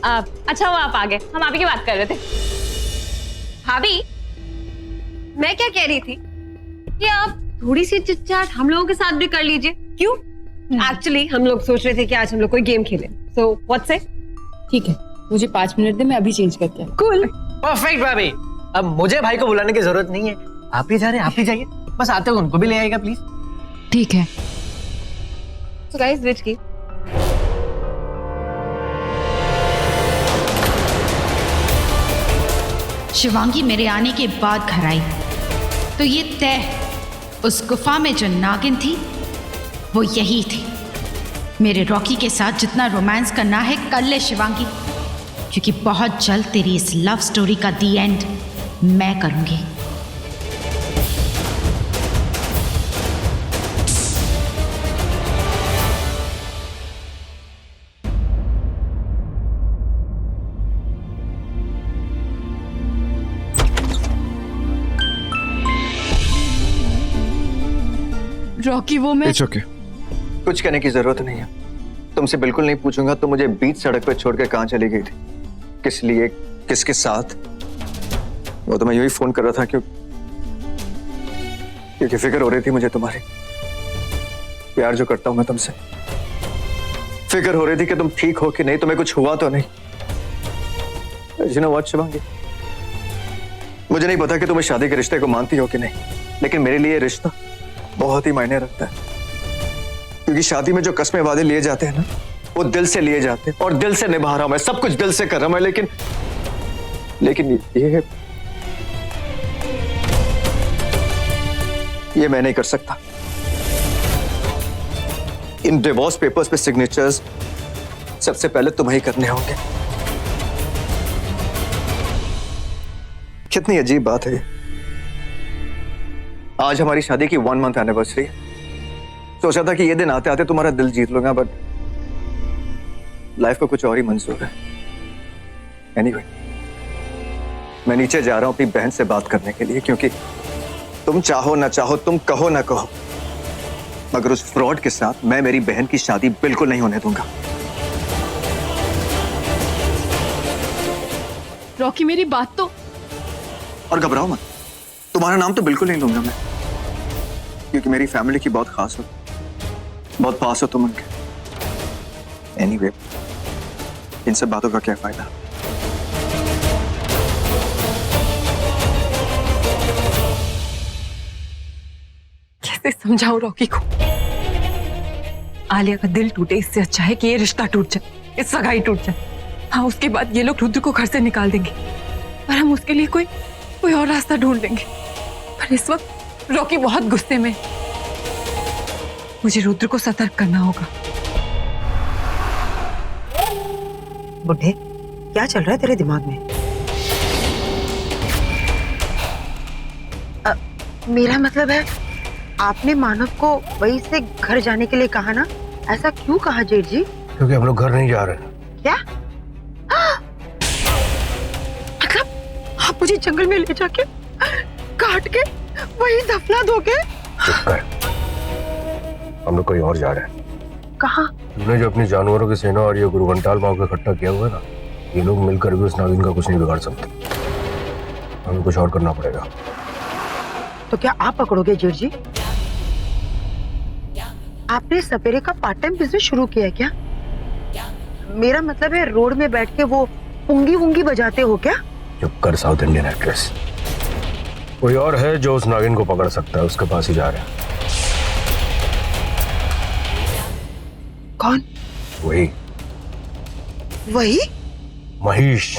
अच्छा वो आप आ गए, हम आप ही की बात कर रहे थे। भाभी, मैं क्या कह रही थी कि आप थोड़ी सी चिटचाट हम लोगों के साथ भी कर लीजिए। क्यों? एक्चुअली हम लोग सोच रहे थे कि आज हम लोग कोई गेम खेलें। So what's it? ठीक है, मुझे 5 मिनट दे, मैं अभी चेंज करके आती हूँ। कूल। परफेक्ट भाभी, अब मुझे भाई को बुलाने की जरूरत नहीं है। आप ही जा रहे हैं, आप ही जाइए। बस आते हो उनको भी ले आएगा प्लीज। ठीक है। सो गाइस, विच की शिवांगी मेरे आने के बाद घर आई तो ये तय उस गुफा में जो नागिन थी वो यही थी। मेरे रॉकी के साथ जितना रोमांस करना है कर ले शिवांगी, क्योंकि बहुत जल्द तेरी इस लव स्टोरी का दी एंड मैं करूंगी। रॉकी वो मैं इट्स ओके। कुछ कहने की जरूरत नहीं है। तुमसे बिल्कुल नहीं पूछूंगा तुम मुझे बीच सड़क पे छोड़ के कहां चली गई थी, किस लिए, किसके साथ। वो तो मैं यही फोन कर रहा था क्योंकि फिक्र हो रही थी मुझे तुम्हारी, प्यार जो करता हूं मैं तुमसे। फिक्र हो रही थी कि तुम ठीक हो कि नहीं, तुम्हें कुछ हुआ तो नहीं। You know what, शिवांगी, मुझे नहीं पता कि तुम इस शादी के रिश्ते को मानती हो कि नहीं, लेकिन मेरे लिए रिश्ता बहुत ही मायने रखता है। क्योंकि शादी में जो कस्में वादे लिए जाते हैं ना, वो दिल से लिए जाते हैं, और दिल से निभा रहा हूं मैं, सब कुछ दिल से कर रहा हूं मैं। लेकिन ये मैं नहीं कर सकता। इन डिवोर्स पेपर्स पे सिग्नेचर्स सबसे पहले तुम्हें ही करने होंगे। कितनी अजीब बात है ये। आज हमारी शादी की 1 मंथ एनिवर्सरी है। सोचा था कि ये दिन आते आते तुम्हारा दिल जीत लूंगा, बट लाइफ को कुछ और ही मंजूर है। एनीवे, मैं नीचे जा रहा हूं अपनी बहन से बात करने के लिए, क्योंकि तुम चाहो ना चाहो, तुम कहो ना कहो, मगर उस फ्रॉड के साथ मैं मेरी बहन की शादी बिल्कुल नहीं होने दूंगा। रॉकी मेरी बात तो। और घबराओ मत, तुम्हारा नाम तो बिल्कुल नहीं लूंगा मैं, क्योंकि मेरी फैमिली की बहुत खास हो, बहुत पास हो तुम उनके। एनीवे, इन सब बातों का क्या फायदा। कैसे समझाऊं रॉकी को? आलिया का दिल टूटे इससे अच्छा है कि ये रिश्ता टूट जाए, ये सगाई टूट जाए। हाँ, उसके बाद ये लोग रुद्र को घर से निकाल देंगे, पर हम उसके लिए कोई और रास्ता ढूंढ लेंगे। पर इस वक्त रॉकी बहुत गुस्से में, मुझे रुद्र को सतर्क करना होगा। बुड्ढे, क्या चल रहा है तेरे दिमाग में? मेरा मतलब है, आपने मानव को वहीं से घर जाने के लिए कहा ना? ऐसा क्यों कहा जेठ जी? क्योंकि हम लोग घर नहीं जा रहे। क्या? मतलब आप मुझे जंगल में ले जाके काट के वहीं दफना दोगे? चुप कर, हम लोग कोई और जा रहे हैं। कहाँ? तूने जो अपनी जानवरों की सेना और ये गुरु घंटाल माँ को इकट्ठा किया हुआ है ना, ये लोग मिलकर भी उस नागिन का कुछ नहीं बिगाड़ सकते। हमें कुछ और करना पड़ेगा। तो क्या आप पकड़ोगे जेठ जी? आपने सपेरे का पार्ट टाइम बिजनेस शुरू किया है क्या? मेरा मतलब है, रोड में बैठ के वो पुंगी वुंगी बजाते हो क्या? चुप कर साउथ इंडियन एक्ट्रेस। कोई और है जो उस नागिन को पकड़ सकता है, उसके पास ही जा रहे हैं। कौन? वही वही? महेश।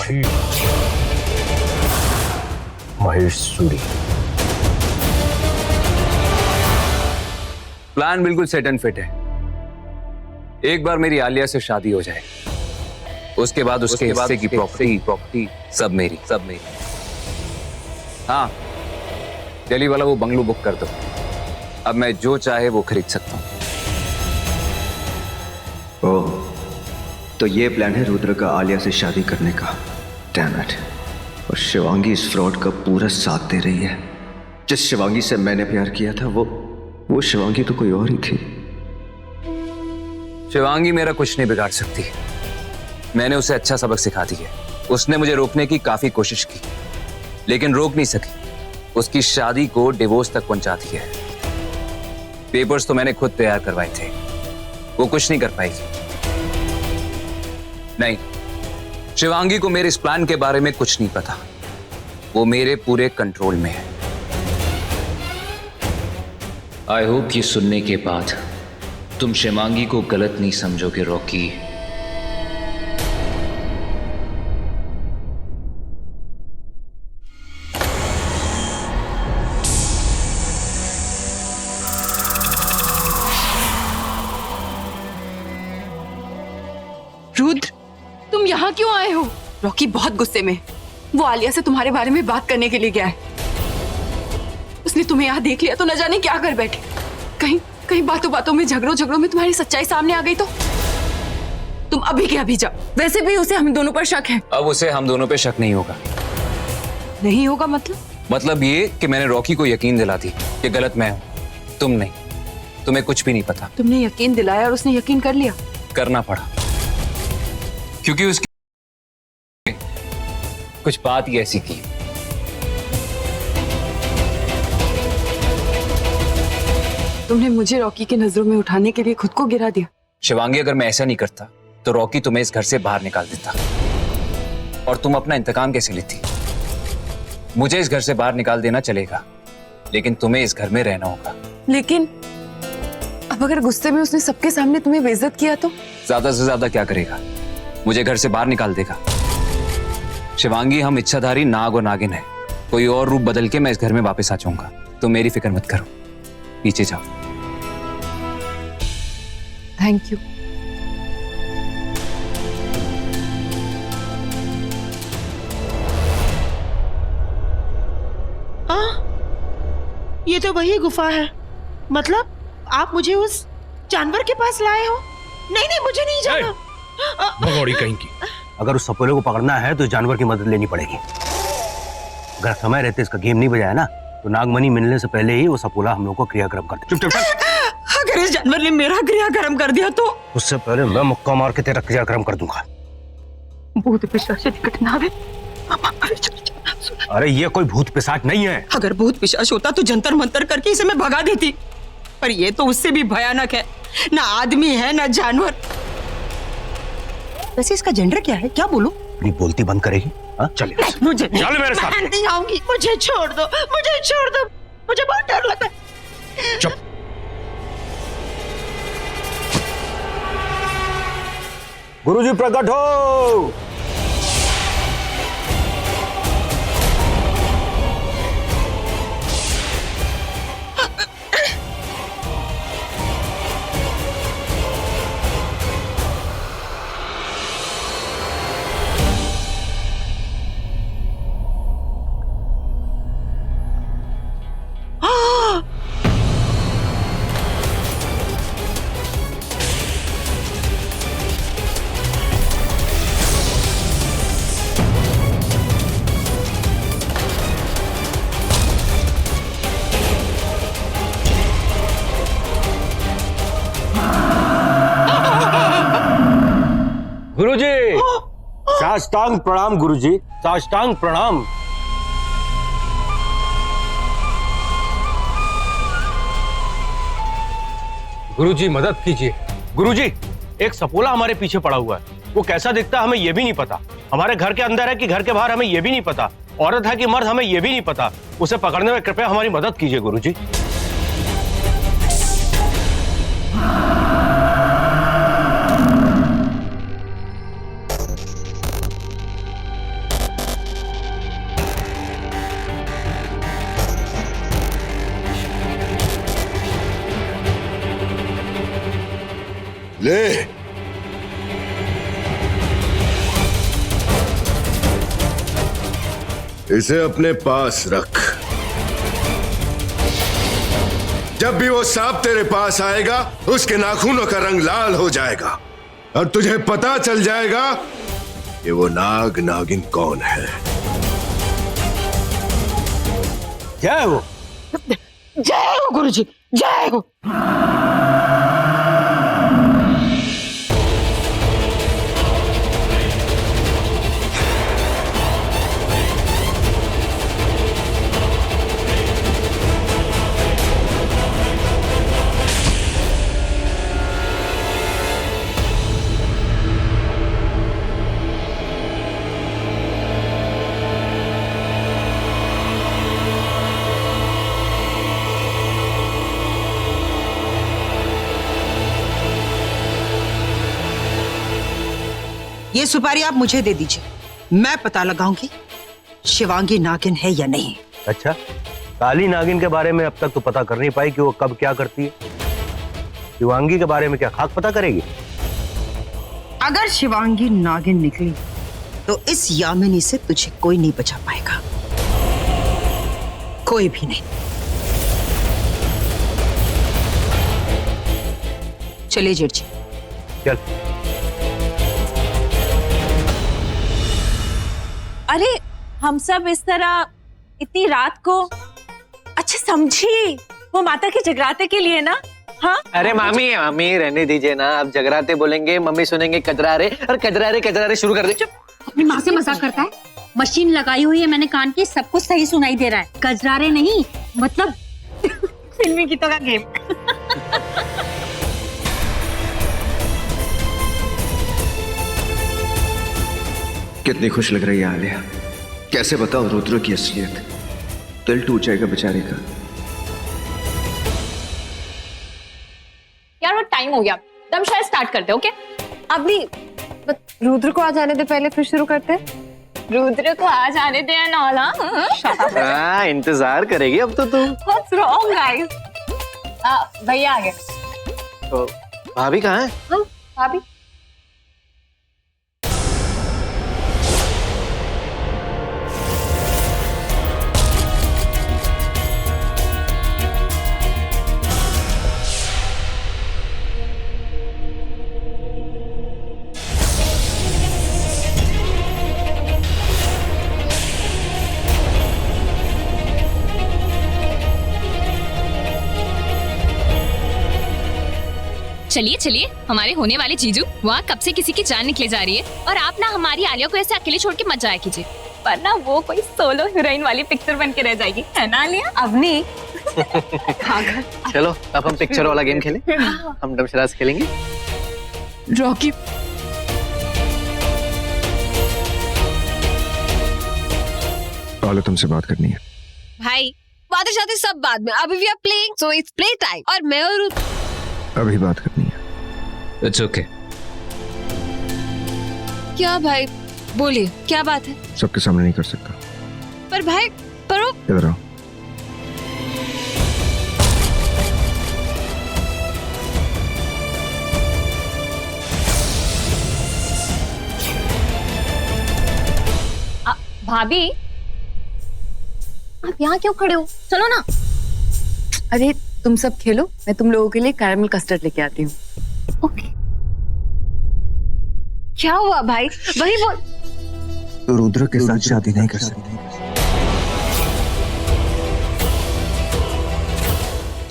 महेश सूरी। प्लान बिल्कुल सेट एंड फिट है। एक बार मेरी आलिया से शादी हो जाए, उसके बाद उसके हिस्से की प्रॉपर्टी सब मेरी। हाँ, दिल्ली वाला वो बंगलो बुक कर दो। अब मैं जो चाहे वो खरीद सकता हूँ। ओह, तो ये प्लान है रुद्र का आलिया से शादी करने का। Damn it. और शिवांगी इस फ्रॉड का पूरा साथ दे रही है। जिस शिवांगी से मैंने प्यार किया था वो शिवांगी तो कोई और ही थी। शिवांगी मेरा कुछ नहीं बिगाड़ सकती, मैंने उसे अच्छा सबक सिखा दिया। उसने मुझे रोकने की काफी कोशिश की, लेकिन रोक नहीं सकी। उसकी शादी को डिवोर्स तक पहुंचा दिया है। पेपर्स तो मैंने खुद तैयार करवाए थे, वो कुछ नहीं कर पाएगी। नहीं, शिवांगी को मेरे इस प्लान के बारे में कुछ नहीं पता। वो मेरे पूरे कंट्रोल में है। आई होप ये सुनने के बाद तुम शिवांगी को गलत नहीं समझोगे रॉकी। रुद्र, तुम यहाँ क्यों आए हो? रॉकी बहुत गुस्से में। वो आलिया से तुम्हारे बारे में बात करने के लिए गया है। उसने तुम्हें यहाँ देख लिया तो न जाने क्या कर बैठे। कहीं बातों बातों में, झगड़ों में तुम्हारी सच्चाई सामने आ गई तो तुम अभी के अभी जाओ। वैसे भी उसे हम दोनों पर शक है। अब उसे हम दोनों पे शक नहीं होगा। नहीं होगा मतलब ये कि मैंने रॉकी को यकीन दिला दी कि गलत मैं हूं, तुम नहीं। तुम्हें कुछ भी नहीं पता। तुमने यकीन दिलाया और उसने यकीन कर लिया। करना पड़ा क्योंकि उसकी कुछ बात ही ऐसी की। तुमने मुझे रॉकी की नजरों में उठाने के लिए खुद को गिरा दिया। शिवांगी, अगर मैं ऐसा नहीं करता तो रॉकी तुम्हें इस घर से बाहर निकाल देता और तुम अपना इंतकाम कैसे लेती। मुझे इस घर से बाहर निकाल देना चलेगा, लेकिन तुम्हें इस घर में रहना होगा। लेकिन अब अगर गुस्से में उसने सबके सामने तुम्हें बेइज्जत किया तो? ज्यादा से ज्यादा क्या करेगा? मुझे घर से बाहर निकाल देगा। शिवांगी, हम इच्छाधारी नाग और नागिन है। कोई और रूप बदल के मैं इस घर में वापस आ जाऊंगा। तो मेरी फिक्र मत करो, पीछे जाओ। Thank you. ये तो वही गुफा है। मतलब आप मुझे उस जानवर के पास लाए हो? नहीं, मुझे नहीं जाना। भगोड़ी कहीं की। अगर उस सपोले को पकड़ना है तो इस जानवर की मदद लेनी पड़ेगी। अगर समय रहते इसका गेम नहीं बजाया ना तो नागमणि मिलने से पहले ही वो सपोला हम लोग को क्रियाक्रम कर दे। चुप। अगर इस जानवर ने मेरा क्रियाक्रम कर दिया तो? उससे पहले मैं मुक्का मार के तेरा क्रियाक्रम कर दूंगा। भूत पिशाच निकट ना आवे। अरे ये कोई भूत पिशाच नहीं है। अगर भूत पिशाच होता तो जंतर मंतर करके इसे मैं भगा देती, पर ये तो उससे भी भयानक है। ना आदमी है ना जानवर। वैसे इसका जेंडर क्या है? क्या बोलूं? अपनी बोलती बंद करेगी? चल मेरे साथ। मैं नहीं आऊंगी। मुझे छोड़ दो। मुझे बहुत डर लगता है। चुप। गुरुजी प्रकट हो। गुरुजी, साष्टांग प्रणाम। गुरुजी, साष्टांग प्रणाम। गुरुजी मदद कीजिए। गुरुजी, एक सपोला हमारे पीछे पड़ा हुआ है। वो कैसा दिखता है हमें ये भी नहीं पता। हमारे घर के अंदर है कि घर के बाहर हमें ये भी नहीं पता। औरत है कि मर्द हमें ये भी नहीं पता। उसे पकड़ने में कृपया हमारी मदद कीजिए गुरुजी। ले, इसे अपने पास रख। जब भी वो सांप तेरे पास आएगा उसके नाखूनों का रंग लाल हो जाएगा और तुझे पता चल जाएगा कि वो नाग नागिन कौन है। जय हो। जय हो गुरुजी, जय हो। ये सुपारी आप मुझे दे दीजिए, मैं पता लगाऊंगी शिवांगी नागिन है या नहीं। अच्छा, काली नागिन के बारे में अब तक तो पता कर नहीं पाई कि वो कब क्या करती है। शिवांगी के बारे में क्या खाक पता करेगी? अगर शिवांगी नागिन निकली तो इस यामिनी से तुझे कोई नहीं बचा पाएगा, कोई भी नहीं। चलिए जेठ जी। चल। अरे हम सब इस तरह इतनी रात को, अच्छा समझी, वो माता के जगराते के लिए ना। हाँ अरे मामी मामी रहने दीजिए ना, आप जगराते बोलेंगे मम्मी सुनेंगे कजरारे, और कजरारे कजरारे शुरू कर दे। अपनी माँ से मजाक करता है। मशीन लगाई हुई है मैंने कान की, सब कुछ सही सुनाई दे रहा है। कजरारे नहीं, मतलब फिल्मी गीतों का गेम। कितनी खुश लग रही है आलिया, कैसे बताओ रुद्र की असलियत, दिल टूट जाएगा बेचारे का। यार वो टाइम हो गया, दम शायद स्टार्ट करते। ओके अभी रुद्र को आ जाने दे, पहले फिर शुरू करते हैं। रुद्र को आ जाने दे नौला। हाँ इंतजार करेगी अब तो तू। What's wrong guys? भैया आ गए। तो भाभी कहाँ है? हाँ भाभी। चलिए चलिए, हमारे होने वाले जीजू वहाँ कब से किसी की जान निकले जा रही है, और आप ना हमारी आलिया को ऐसे अकेले छोड़ के मत जाया कीजिए, वरना वो कोई सोलो हीरोइन वाली पिक्चर बन के रह जाएगी, है ना आलिया? अवनी चलो अब हम पिक्चर वाला गेम खेलें, हम डमशराज खेलेंगे। रॉकी पालो तुमसे बात करनी है। भाई बातें शादी सब बाद में, अभी we are playing so it's play time, और मैं और अभी बात करनी है। It's okay. क्या भाई बोलिए, क्या बात है? सबके सामने नहीं कर सकता। पर भाई पर वो इधर आओ। भाभी आप यहाँ क्यों खड़े हो? चलो ना। अरे तुम सब खेलो, मैं तुम लोगों के लिए कैरेमल कस्टर्ड लेके आती हूँ। ओके। क्या हुआ भाई? वही बोल। तो रुद्र के साथ शादी नहीं कर सकती।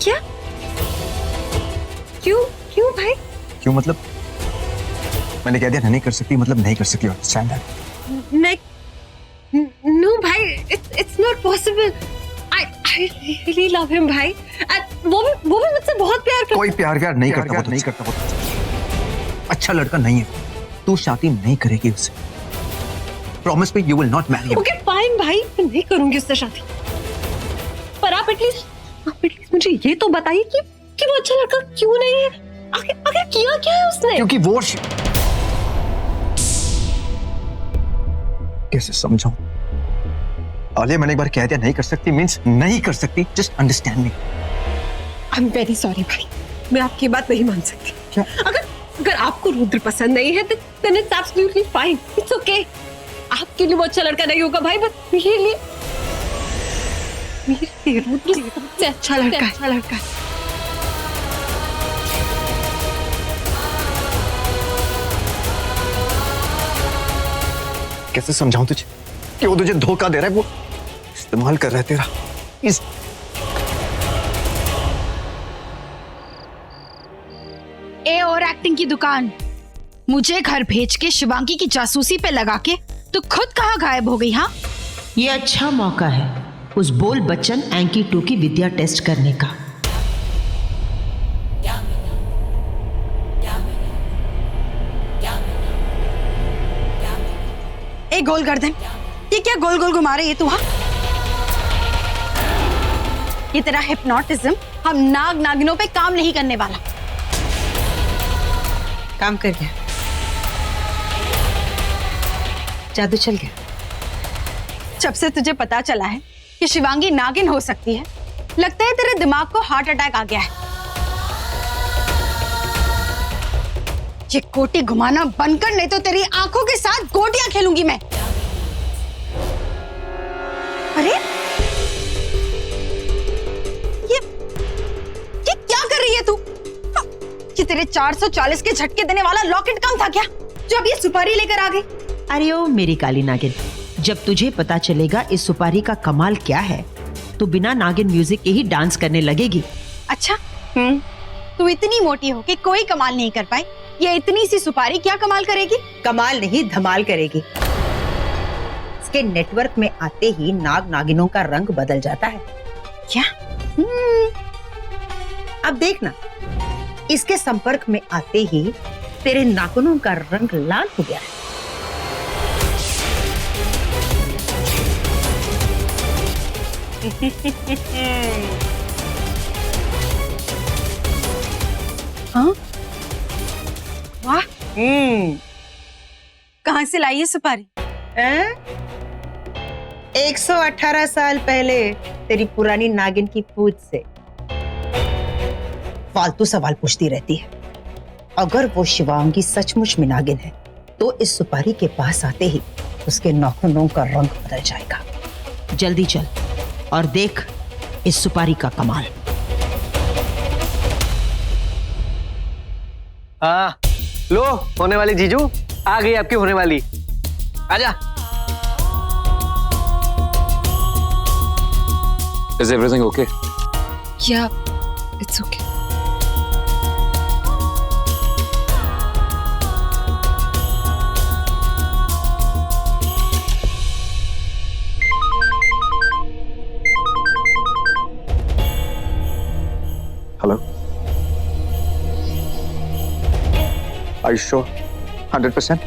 क्या? क्यों क्यों भाई? क्यों मतलब? मैंने कह दिया नहीं कर सकती, मतलब नहीं कर सकती। Understand that? नहीं, नो भाई, it's not possible. I really love him भाई। वो भी मुझसे बहुत प्यार करता है। कोई प्यार नहीं करता, वो नहीं करता। वो अच्छा लड़का नहीं है। तू शादी नहीं करेगी उससे। Promise me you will not marry him. Okay fine भाई, मैं नहीं करूंगी उससे शादी। पर आप एटलीस्ट मुझे ये तो बताइए कि वो अच्छा लड़का क्यों नहीं है? आखिर किया क्या है उसने? क्योंकि वो कैसे समझाऊं आलिया, मैंने एक बार कह दिया नहीं कर सकती मींस नहीं कर सकती। Just understand me. I am very sorry भाई, मैं आपकी बात नहीं मान सकती। क्या? अगर आपको रुद्र पसंद नहीं है then it's absolutely fine, it's okay। आपके लिए वो अच्छा लड़का नहीं होगा भाई, बस मेरे लिए रुद्र सबसे अच्छा लड़का है। कैसे समझाऊं तुझे कि वो तुझे धोखा दे रहा है, वो इस्तेमाल कर रहा है तेरा। ए और एक्टिंग की दुकान, मुझे घर भेज के शिवांगी की जासूसी पे लगा के तो खुद कहाँ गायब हो गई? हाँ, ये अच्छा मौका है उस बोल बच्चन एंकी 2 की विद्या टेस्ट करने का। ए गोल गर्दन, ये क्या गोल गोल घुमा रही है तू? हाँ, ये तेरा हिप्नोटिज्म हम नाग नागिनों पे काम नहीं करने वाला। काम कर गया। जादू चल गया। जब से तुझे पता चला है कि शिवांगी नागिन हो सकती है, लगता है तेरे दिमाग को हार्ट अटैक आ गया है। ये गोटी घुमाना बंद कर, नहीं तो तेरी आंखों के साथ गोटियां खेलूंगी मैं। अरे ये क्या कर रही है तू? ये तेरे 440 के झटके देने वाला लॉकेट कम था क्या, जो अब ये सुपारी लेकर आ गई? अरे ओ मेरी काली नागिन, जब तुझे पता चलेगा इस सुपारी का कमाल क्या है तो बिना नागिन म्यूजिक के ही डांस करने लगेगी। अच्छा, तू इतनी मोटी हो कि कोई कमाल नहीं कर पाई, ये इतनी सी सुपारी क्या कमाल करेगी? कमाल नहीं धमाल करेगी। इसके नेटवर्क में आते ही नाग नागिनों का रंग बदल जाता है। क्या? अब देखना, इसके संपर्क में आते ही तेरे नाखूनों का रंग लाल हो गया है। हाँ? वाह, कहाँ से लाई है सुपारी? 118 साल पहले तेरी पुरानी नागिन की पूछ से। फालतू सवाल पूछती रहती है। अगर वो शिवांगी सचमुच में नागिन है तो इस सुपारी के पास आते ही उसके नाखूनों का रंग बदल जाएगा। जल्दी चल और देख इस सुपारी का कमाल। लो होने वाली जीजू आ गई, आपकी होने वाली। आजा। Is everything okay? Yeah, it's okay. Hello, Are you sure? 100%?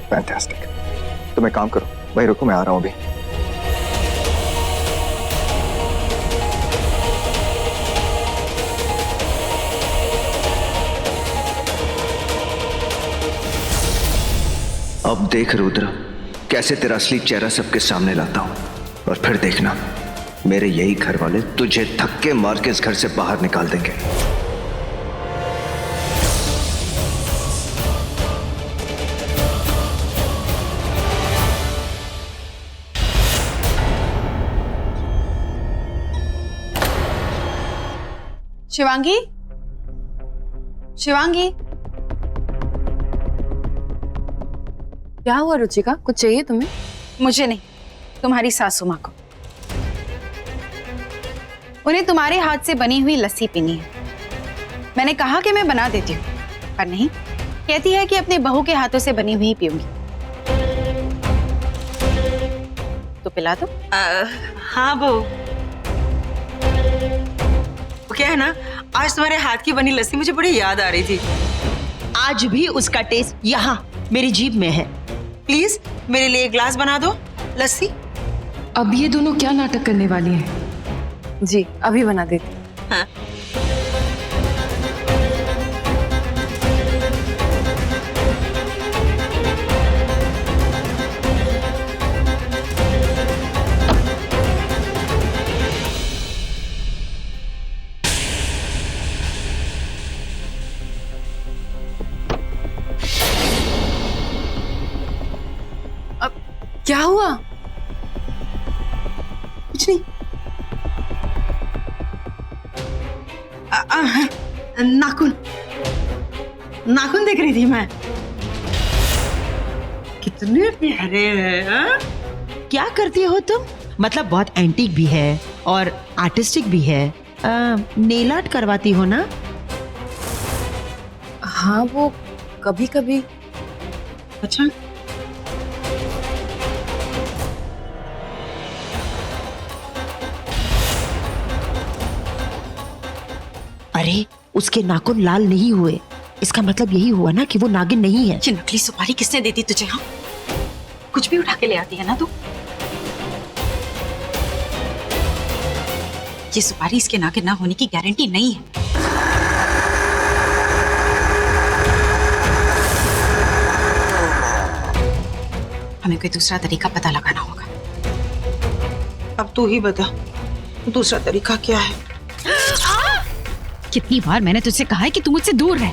Fantastic. तुम एक काम करो, वहीं रुको, मैं आ रहा हूं अभी। अब देख रुद्र, कैसे तेरा असली चेहरा सबके सामने लाता हूं, और फिर देखना मेरे यही घर वाले तुझे धक्के मार के इस घर से बाहर निकाल देंगे। शिवांगी, शिवांगी, क्या हुआ रुचिका, कुछ चाहिए तुम्हें? मुझे नहीं, तुम्हारी सासू माँ को। उन्हें तुम्हारे हाथ से बनी हुई लस्सी पीनी है। मैंने कहा कि मैं बना देती हूँ, पर नहीं, कहती है कि अपने बहू के हाथों से बनी हुई पीऊंगी। तो पिला दो। हाँ बहू, क्या है ना, आज तुम्हारे हाथ की बनी लस्सी मुझे बड़ी याद आ रही थी। आज भी उसका टेस्ट यहाँ मेरी जीभ में है। प्लीज मेरे लिए एक ग्लास बना दो लस्सी। अब ये दोनों क्या नाटक करने वाली हैं? जी अभी बना देती हूँ। हाँ। क्या हुआ? कुछ नहीं। नाखून नाखून देख रही थी मैं। कितने प्यारे हैं। क्या करती हो तुम? मतलब बहुत एंटीक भी है और आर्टिस्टिक भी है। नेल आर्ट करवाती हो ना? हाँ, वो कभी कभी। अच्छा, अरे उसके नाखून लाल नहीं हुए, इसका मतलब यही हुआ ना कि वो नागिन नहीं है। ये नकली सुपारी किसने दी थी तुझे? हाँ, कुछ भी उठा के ले आती है ना तू। ये सुपारी इसके नागिन ना होने की गारंटी नहीं है। हमें कोई दूसरा तरीका पता लगाना होगा। अब तू ही बता, दूसरा तरीका क्या है? कितनी बार मैंने तुझसे कहा है कि तू मुझसे दूर रह।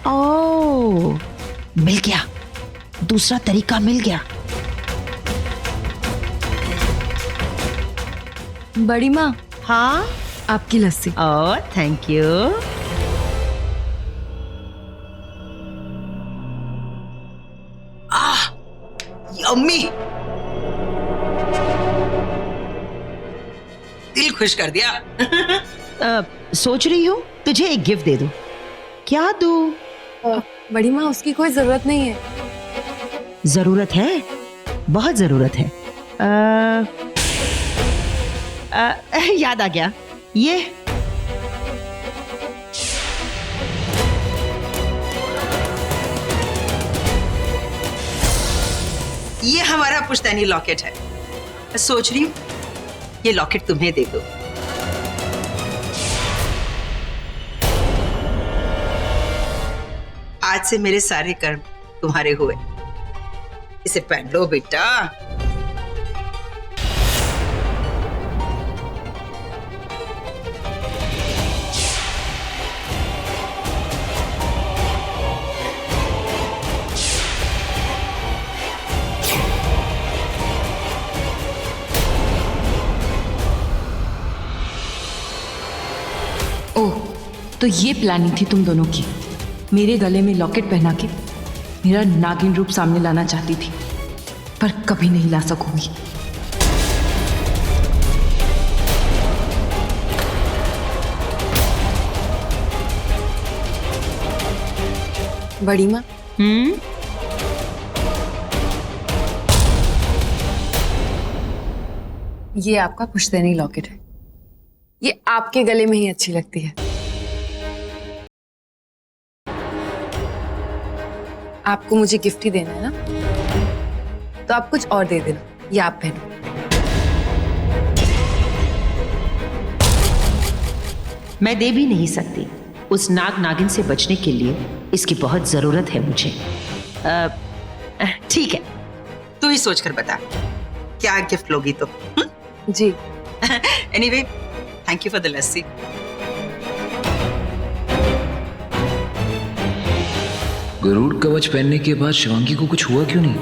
ओह, मिल गया, दूसरा तरीका मिल गया। बड़ी माँ, हाँ, आपकी लस्सी। और थैंक यू। यम्मी, दिल खुश कर दिया। सोच रही हूँ तुझे एक गिफ्ट दे दूं। क्या दूं? बड़ी माँ, उसकी कोई जरूरत नहीं है। जरूरत है, बहुत जरूरत है। याद आ गया, ये हमारा पुश्तैनी लॉकेट है। सोच रही हूँ ये लॉकेट तुम्हें दे दो। आज से मेरे सारे कर्म तुम्हारे हुए। इसे पहन लो बेटा। ओह, तो ये प्लानिंग थी तुम दोनों की। मेरे गले में लॉकेट पहना के मेरा नागिन रूप सामने लाना चाहती थी, पर कभी नहीं ला सकूंगी। बड़ी माँ, ये आपका पुश्तैनी लॉकेट है। ये आपके गले में ही अच्छी लगती है। आपको मुझे गिफ्ट ही देना है ना, तो आप कुछ और दे देना। ये आप पहनो। मैं दे भी नहीं सकती। उस नाग नागिन से बचने के लिए इसकी बहुत जरूरत है मुझे। ठीक है, तू ही सोच कर बता क्या गिफ्ट लोगी तो। जी। Anyway, thank you for the lassi. Garuda कवच पहनने के बाद शिवांगी को कुछ हुआ क्यों नहीं?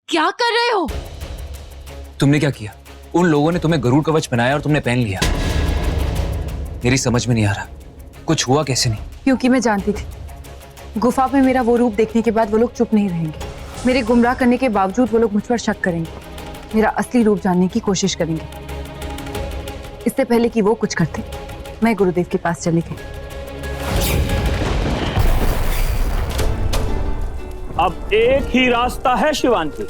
क्या कर रहे हो? तुमने क्या किया? उन लोगों ने तुम्हें गरुड़ कवच पहनाया और तुमने पहन लिया। मेरी समझ में नहीं आ रहा, कुछ हुआ कैसे नहीं? क्योंकि मैं जानती थी गुफा में मेरा वो रूप देखने के बाद वो लोग चुप नहीं रहेंगे। मेरे गुमराह करने के बावजूद वो लोग मुझ पर शक करेंगे, मेरा असली रूप जानने की कोशिश करेंगे। इससे पहले कि वो कुछ करते, मैं गुरुदेव के पास चली गई। अब एक ही रास्ता है शिवांगी।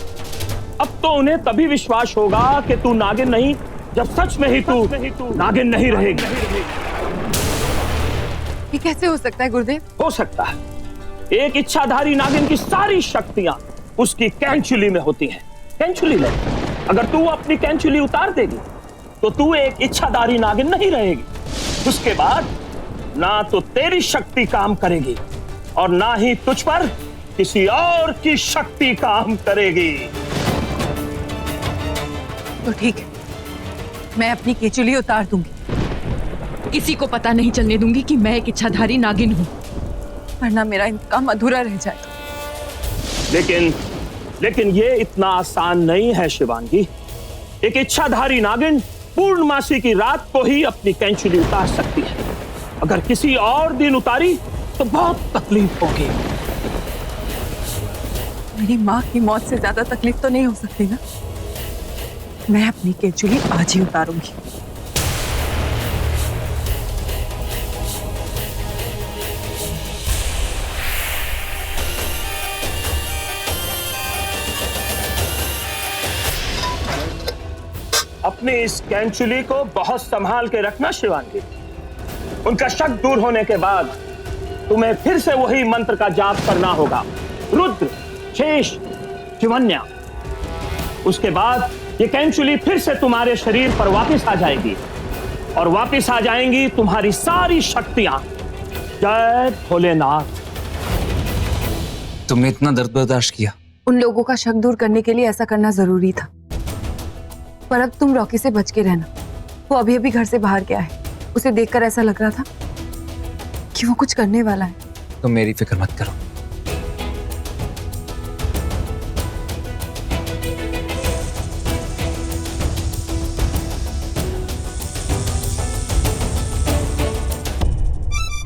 अब तो उन्हें तभी विश्वास होगा कि तू नागिन नहीं, जब सच में ही तू नागिन नहीं रहेगी। ये कैसे हो सकता है गुरुदेव? हो सकता है। एक इच्छाधारी नागिन की सारी शक्तियां उसकी कैंचुली में होती हैं। कैंचुली में अगर तू अपनी कैंचुली उतार देगी तो तू एक इच्छाधारी नागिन नहीं रहेगी। उसके बाद ना तो तेरी शक्ति काम करेगी और ना ही तुझ पर किसी और की शक्ति काम करेगी। तो ठीक है, मैं अपनी केचुली उतार दूंगी। किसी को पता नहीं चलने दूंगी कि मैं एक इच्छाधारी नागिन हूं, वरना मेरा इंतकाम अधूरा रह जाएगा। लेकिन ये इतना आसान नहीं है शिवांगी। एक इच्छाधारी नागिन पूर्णमासी की रात को ही अपनी कैंचुली उतार सकती है। अगर किसी और दिन उतारी तो बहुत तकलीफ होगी। मेरी माँ की मौत से ज्यादा तकलीफ तो नहीं हो सकती ना। मैं अपनी केचुली आज ही उतारूंगी। अपनी इस कैंचुली को बहुत संभाल के रखना शिवांगी। उनका शक दूर होने के बाद तुम्हें फिर से वही मंत्र का जाप करना होगा, रुद्र शेष शिवन्या। उसके बाद ये कैंचुली फिर से तुम्हारे शरीर पर वापस आ जाएगी और वापस आ जाएंगी तुम्हारी सारी शक्तियां। जय भोलेनाथ। तुमने इतना दर्द बर्दाश्त किया? उन लोगों का शक दूर करने के लिए ऐसा करना जरूरी था, पर अब तुम रॉकी से बच के रहना। वो अभी अभी घर से बाहर गया है, उसे देखकर ऐसा लग रहा था कि वो कुछ करने वाला है। तुम मेरी फिक्र मत करो।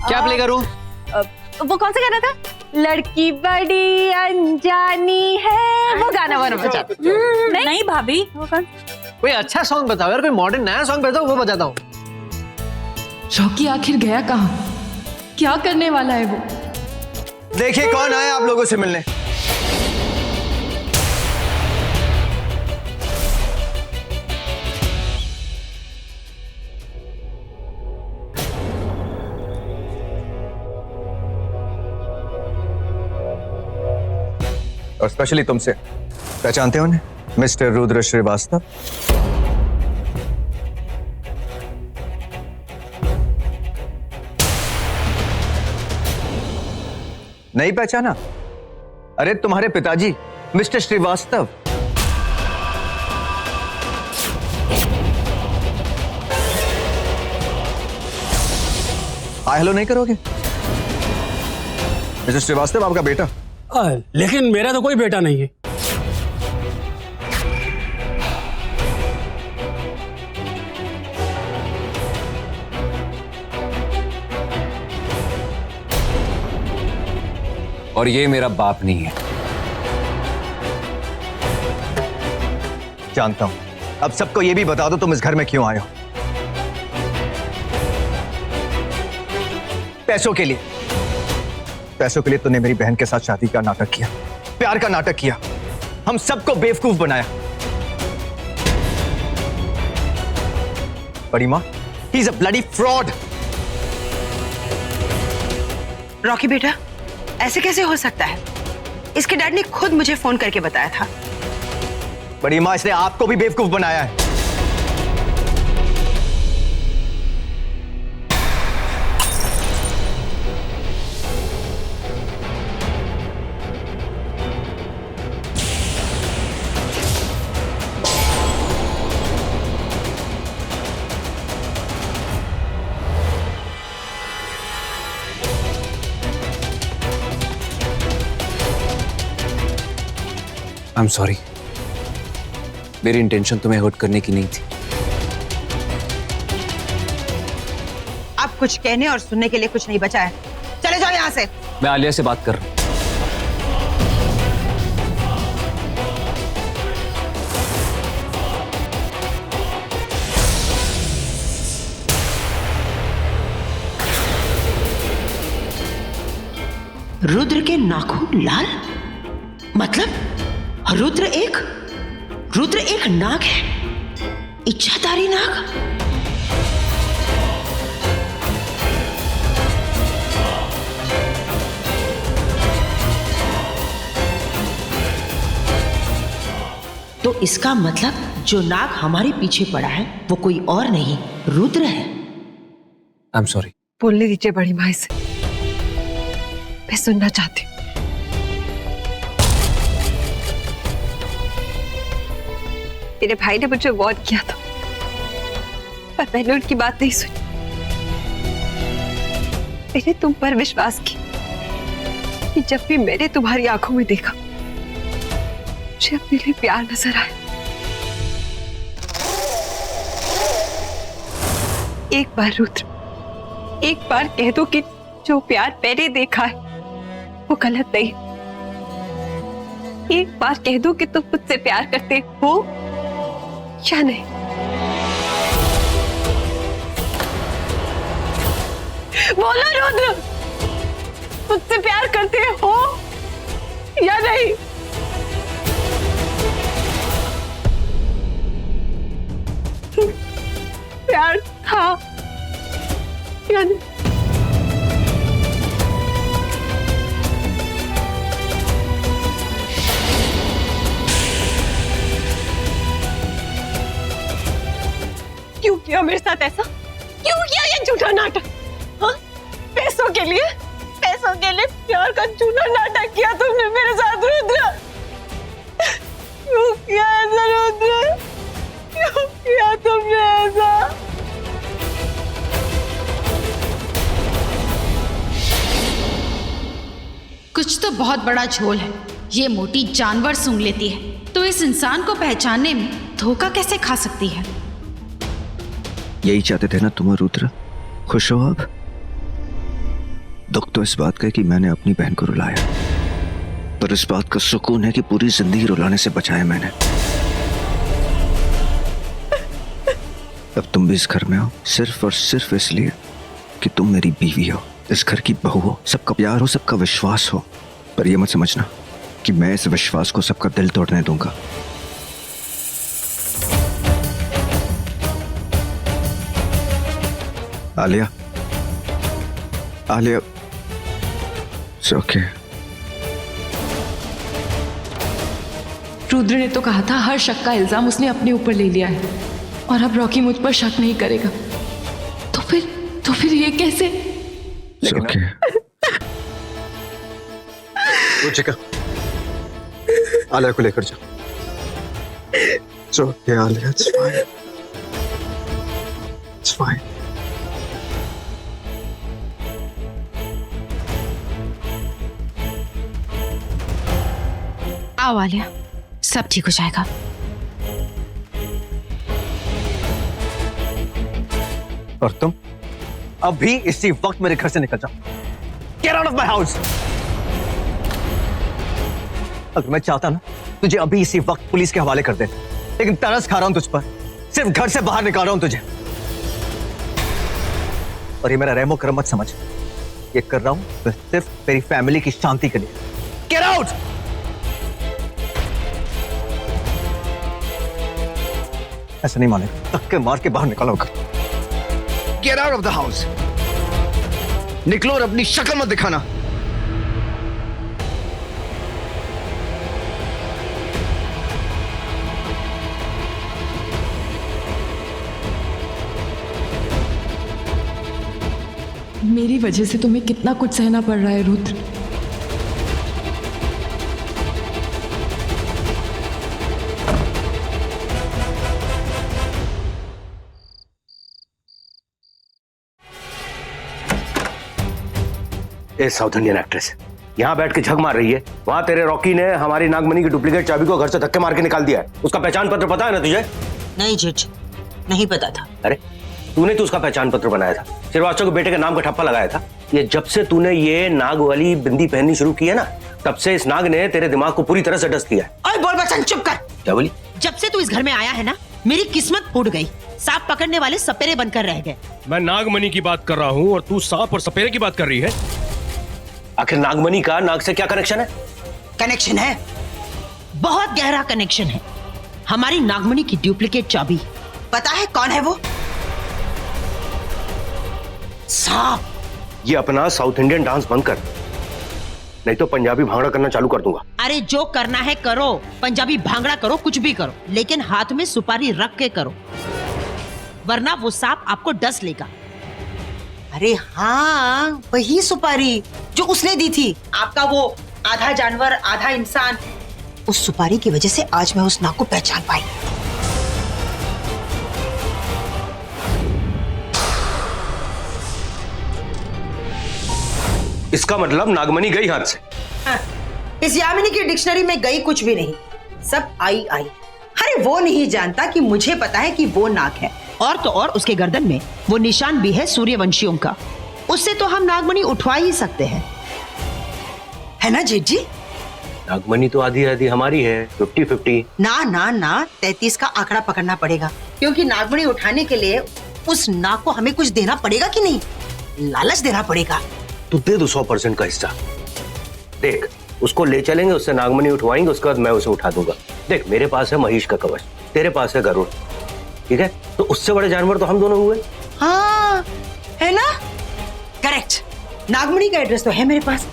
क्या प्ले करूं? वो कौन सा गाना था? लड़की बड़ी अनजानी है, वो गाना बजा। नहीं भाभी, कोई अच्छा सॉन्ग बताओ यार, कोई मॉडर्न नया सॉन्ग बताओ, वो बजाता हूँ। रॉकी आखिर गया कहाँ? क्या करने वाला है वो? देखिए कौन आया आप लोगों से मिलने। और स्पेशली तुमसे। पहचानते हो उन्हें? मिस्टर रुद्र श्रीवास्तव। नहीं पहचाना? अरे तुम्हारे पिताजी मिस्टर श्रीवास्तव। हाय हेलो नहीं करोगे? मिस्टर श्रीवास्तव आपका बेटा। लेकिन मेरा तो कोई बेटा नहीं है। और ये मेरा बाप नहीं है। जानता हूं। अब सबको ये भी बता दो तुम इस घर में क्यों आए हो। पैसों के लिए। पैसों के लिए तूने मेरी बहन के साथ शादी का नाटक किया, प्यार का नाटक किया, हम सबको बेवकूफ बनाया। बड़ी मां, he is a bloody fraud. Rocky बेटा, ऐसे कैसे हो सकता है? इसके डैड ने खुद मुझे फोन करके बताया था। बड़ी मां, इसने आपको भी बेवकूफ बनाया है। I am sorry. मेरी इंटेंशन तुम्हें हर्ट करने की नहीं थी। अब कुछ कहने और सुनने के लिए कुछ नहीं बचा है। चले जाओ यहां से। मैं आलिया से बात कर रहा हूं। रुद्र के नाखून लाल? मतलब रुद्र एक नाग है, इच्छाधारी नाग। तो इसका मतलब जो नाग हमारे पीछे पड़ा है वो कोई और नहीं, रुद्र है। I am sorry. बोलने दीजिए बड़ी माँ से, मैं सुनना चाहती हूँ। मेरे भाई ने मुझे वार्न किया था, पर मैंने उनकी बात नहीं सुनी। मैंने तुम पर विश्वास किया कि जब भी मैंने तुम्हारी आंखों में देखा मुझे अपने लिए प्यार नजर आया। एक बार रुद्र, एक बार कह दो कि जो प्यार मैंने देखा है वो गलत नहीं। एक बार कह दो कि तुम मुझसे प्यार करते हो या नहीं। बोलो रुद्र, मुझसे प्यार करते हो या नहीं? प्यार था या नहीं? साथ ऐसा? क्यों किया ये झूठा नाटक? हाँ? पैसों के लिए प्यार का झूठा नाटक किया तुमने मेरे साथ रुद्र। क्यों किया ऐसा रुद्र? क्यों किया तुमने ऐसा? कुछ तो बहुत बड़ा झोल है। ये मोटी जानवर सूंघ लेती है तो इस इंसान को पहचानने में धोखा कैसे खा सकती है? यही चाहते थे ना तुम रुद्र? खुश हो अब? दुख तो इस बात का है कि मैंने अपनी बहन को रुलाया, पर इस बात का सुकून है कि पूरी जिंदगी रुलाने से बचाया मैंने। अब तुम भी इस घर में हो सिर्फ और सिर्फ इसलिए कि तुम मेरी बीवी हो, इस घर की बहू हो, सबका प्यार हो, सबका विश्वास हो। पर यह मत समझना कि मैं इस विश्वास को सबका दिल तोड़ने दूंगा। Alia, Alia, it's okay। रुद्र ने तो कहा था हर शक का इल्जाम उसने अपने ऊपर ले लिया है और अब रॉकी मुझ पर शक नहीं करेगा। तो फिर ये कैसे? It's okay। रुचिका, आलिया को लेकर जाओ। It's okay, Alia, it's fine। It's fine। आओ आलिया, सब ठीक हो जाएगा। और तुम अभी इसी वक्त मेरे घर से निकल जाओ। Get out of my house। अगर मैं चाहता ना तुझे अभी इसी वक्त पुलिस के हवाले कर दे, लेकिन तरस खा रहा हूं तुझ पर, सिर्फ घर से बाहर निकाल रहा हूं तुझे। और ये मेरा रहमो करम मत समझ, ये कर रहा हूं बस सिर्फ मेरी फैमिली की शांति के लिए। Get out। ऐसा नहीं मानेगा, धक्के मार के बाहर निकालो घर। Get out of the house। निकलो और अपनी शक्ल मत दिखाना। मेरी वजह से तुम्हें कितना कुछ सहना पड़ रहा है रुद्र। साउथ इंडियन एक्ट्रेस यहाँ बैठ के झक मार रही है, वहां तेरे रॉकी ने हमारी नागमणि की डुप्लीकेट चाबी को घर से धक्के मार के निकाल दिया है। उसका पहचान पत्र पता है ना तुझे? नहीं जेठ, नहीं पता था। अरे तूने तो उसका पहचान पत्र बनाया था, श्रीवास्तव के बेटे के नाम का ठप्पा लगाया था। ये जब से तूने ये नाग वाली बिंदी पहननी शुरू की है ना, तब से इस नाग ने तेरे दिमाग को पूरी तरह से डस्ट किया है। ओए बोल बच्चन, चुप कर। क्या बोली? जब से तू इस घर में आया है ना, मेरी किस्मत फूट गई। सांप पकड़ने वाले सपेरे बनकर रह गए। मैं नागमणि की बात कर रहा हूँ और तू सांप और सपेरे की बात कर रही है। आखिर नागमणि का नाग से क्या कनेक्शन है? कनेक्शन है, बहुत गहरा कनेक्शन है। हमारी नागमणि की डुप्लीकेट चाबी पता है कौन है वो? सांप। ये अपना साउथ इंडियन डांस बंद कर, नहीं तो पंजाबी भांगड़ा करना चालू कर दूंगा। अरे जो करना है करो, पंजाबी भांगड़ा करो, कुछ भी करो, लेकिन हाथ में सुपारी रख के करो, वरना वो सांप आपको डस लेगा। अरे हाँ, वही सुपारी जो उसने दी थी। आपका वो आधा जानवर आधा इंसान, उस सुपारी की वजह से आज मैं उस नाग को पहचान पाई। इसका मतलब नागमणि गई हाथ से। हाँ, इस यामिनी की डिक्शनरी में गई कुछ भी नहीं, सब आई। अरे वो नहीं जानता कि मुझे पता है कि वो नाग है, और तो और उसके गर्दन में वो निशान भी है सूर्यवंशियों का। उससे तो हम नागमणि उठवा ही सकते हैं, है ना जेठ जी? नागमणि तो आधी आधी हमारी है, 50-50। ना 33 का आंकड़ा पकड़ना पड़ेगा, क्योंकि नागमणि उठाने के लिए उस नाग को हमें कुछ देना पड़ेगा कि नहीं? लालच देना पड़ेगा। तू दे दो 100% का हिस्सा। देख, उसको ले चलेंगे, उससे नागमणि उठवाएंगे, उसके बाद मैं उसे उठा दूंगा। देख, मेरे पास है महिष का कवच, तेरे पास है गरुड़, ठीक है? तो उससे बड़े जानवर तो हम दोनों हुए। हाँ, है ना? करेक्ट। नागमणि का एड्रेस तो है मेरे पास,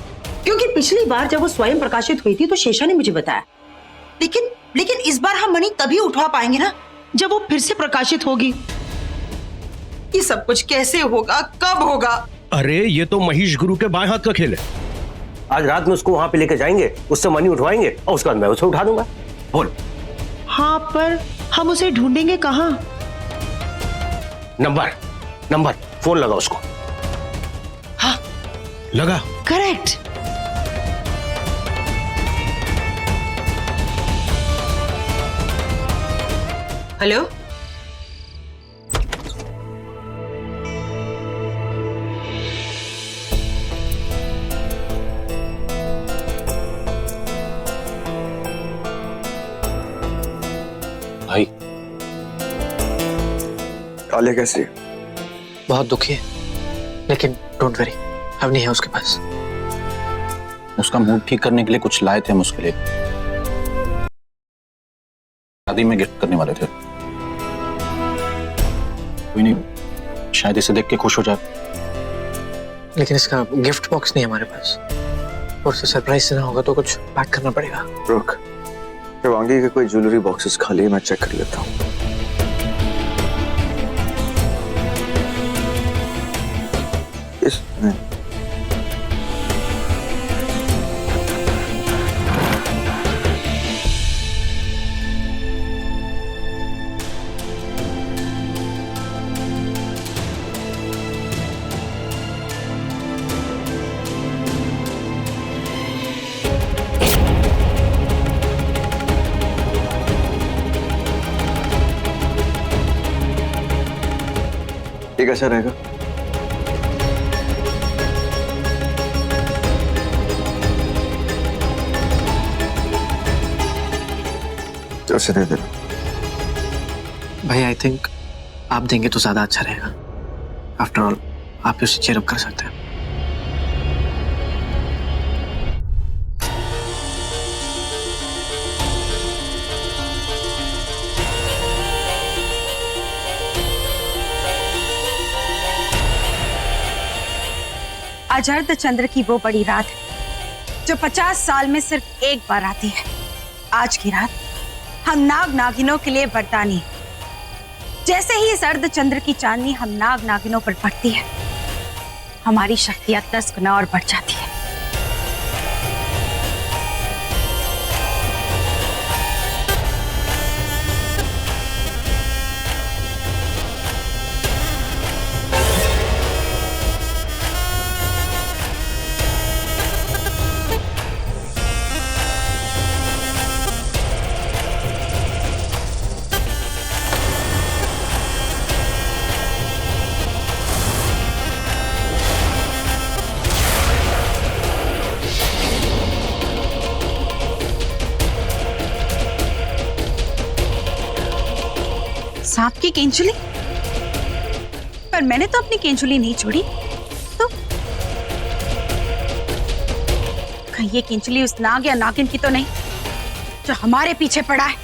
क्योंकि पिछली बार जब वो स्वयं प्रकाशित हुई थी तो शेषा ने मुझे बताया। लेकिन इस बार हम मणि तभी उठवा पाएंगे ना जब वो फिर से प्रकाशित होगी। ये सब कुछ कैसे होगा, कब होगा? अरे ये तो महेश गुरु के बाएं हाथ का खेल है। आज रात में उसको वहां पे लेके जाएंगे, उससे मनी उठवाएंगे और उसके बाद मैं उसे उठा दूंगा। बोल। हाँ, पर हम उसे ढूंढेंगे कहाँ? नंबर फोन लगा उसको। हाँ लगा। करेक्ट। हेलो, भाई आलिया कैसी है? बहुत दुखी है, लेकिन डोंट वरी, अब नहीं है उसके पास। उसका मूड ठीक करने के लिए कुछ लाए थे हम उसके लिए, शादी में गिफ्ट करने वाले थे। कोई नहीं, शायद इसे देख के खुश हो जाए। लेकिन इसका गिफ्ट बॉक्स नहीं है हमारे पास, और उसे सरप्राइज से ना होगा तो कुछ पैक करना पड़ेगा। रुक, शिवांगी के कोई ज्वेलरी बॉक्सेस खाली है, मैं चेक कर लेता हूँ। इसमें ये कैसा रहेगा? तो उसे दे देना। भाई आई थिंक आप देंगे तो ज्यादा अच्छा रहेगा। आफ्टर ऑल आप ही उसे चेयर अप कर सकते हैं। आज अर्धचंद्र की वो बड़ी रात है जो 50 साल में सिर्फ एक बार आती है। आज की रात हम नाग नागिनों के लिए वरदानी है। जैसे ही इस अर्धचंद्र की चांदनी हम नाग नागिनों पर पड़ती है, हमारी शक्तियां 10 गुना और बढ़ जाती है। सांप की केंचुली? पर मैंने तो अपनी केंचुली नहीं छोड़ी। तो कहीं ये केंचुली उस नाग या नागिन की तो नहीं जो हमारे पीछे पड़ा है?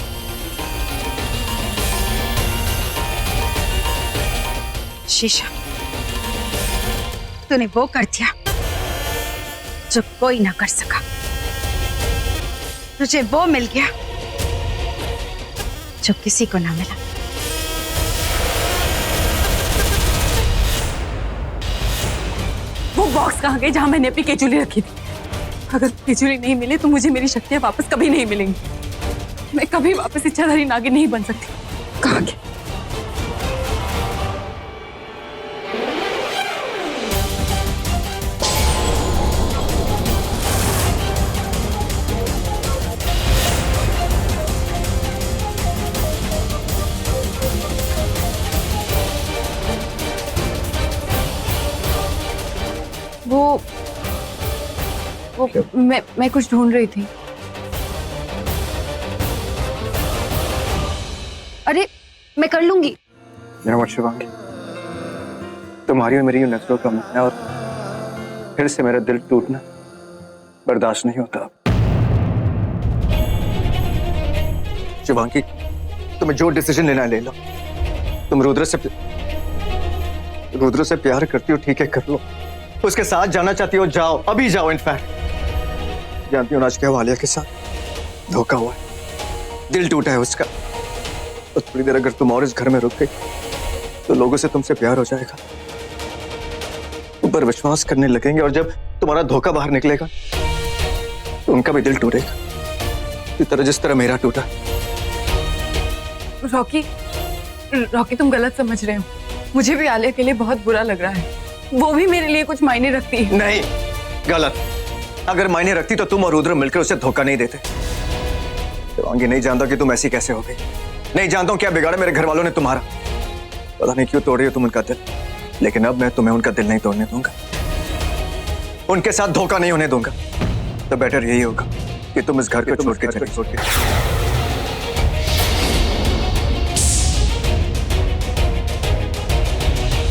शीशा, तूने वो कर दिया जो कोई ना कर सका। तुझे वो मिल गया जो किसी को ना मिला। वो बॉक्स कहाँ गई जहां मैंने अपनी केचुली रखी थी? अगर केचुली नहीं मिले तो मुझे मेरी शक्तियां वापस कभी नहीं मिलेंगी। मैं कभी वापस इच्छाधारी नागिन नहीं बन सकती। कहाँ गई? वो मैं कुछ ढूंढ रही थी। अरे मैं कर लूंगी। शिवांगी, तुम्हारी और मेरी नजरों का मिलना और फिर से मेरा दिल टूटना बर्दाश्त नहीं होता। शिवांगी, तुम्हें जो डिसीजन लेना है ले लो। तुम रुद्र से प्यार करती हो, ठीक है कर लो। उसके साथ जाना चाहती हो, जाओ, अभी जाओ। इनफैक्ट जानती हो आज क्या आलिया के साथ धोखा हुआ है, दिल टूटा है उसका। तो थोड़ी देर अगर तुम और इस घर में रुक गई तो लोगों से तुमसे प्यार हो जाएगा, तुम पर विश्वास करने लगेंगे, और जब तुम्हारा धोखा बाहर निकलेगा तो उनका भी दिल टूटेगा, जिस तरह मेरा टूटा। रॉकी तुम गलत समझ रहे हो। मुझे भी आलिया के लिए बहुत बुरा लग रहा है। वो भी मेरे लिए कुछ मायने रखती है। नहीं, गलत। अगर मायने रखती तो तुम और रुद्र मिलकर उसे धोखा नहीं देते। शिवांगी, नहीं जानता कि तुम ऐसी कैसे हो गई, नहीं जानता हूं क्या बिगाड़ा मेरे घर वालों ने तुम्हारा। पता नहीं क्यों तोड़ रही हो तुम उनका दिल, लेकिन अब मैं तुम्हें उनका दिल नहीं तोड़ने दूंगा, उनके साथ धोखा नहीं होने दूंगा। तो बेटर यही होगा कि तुम इस घर को छोड़ के चले।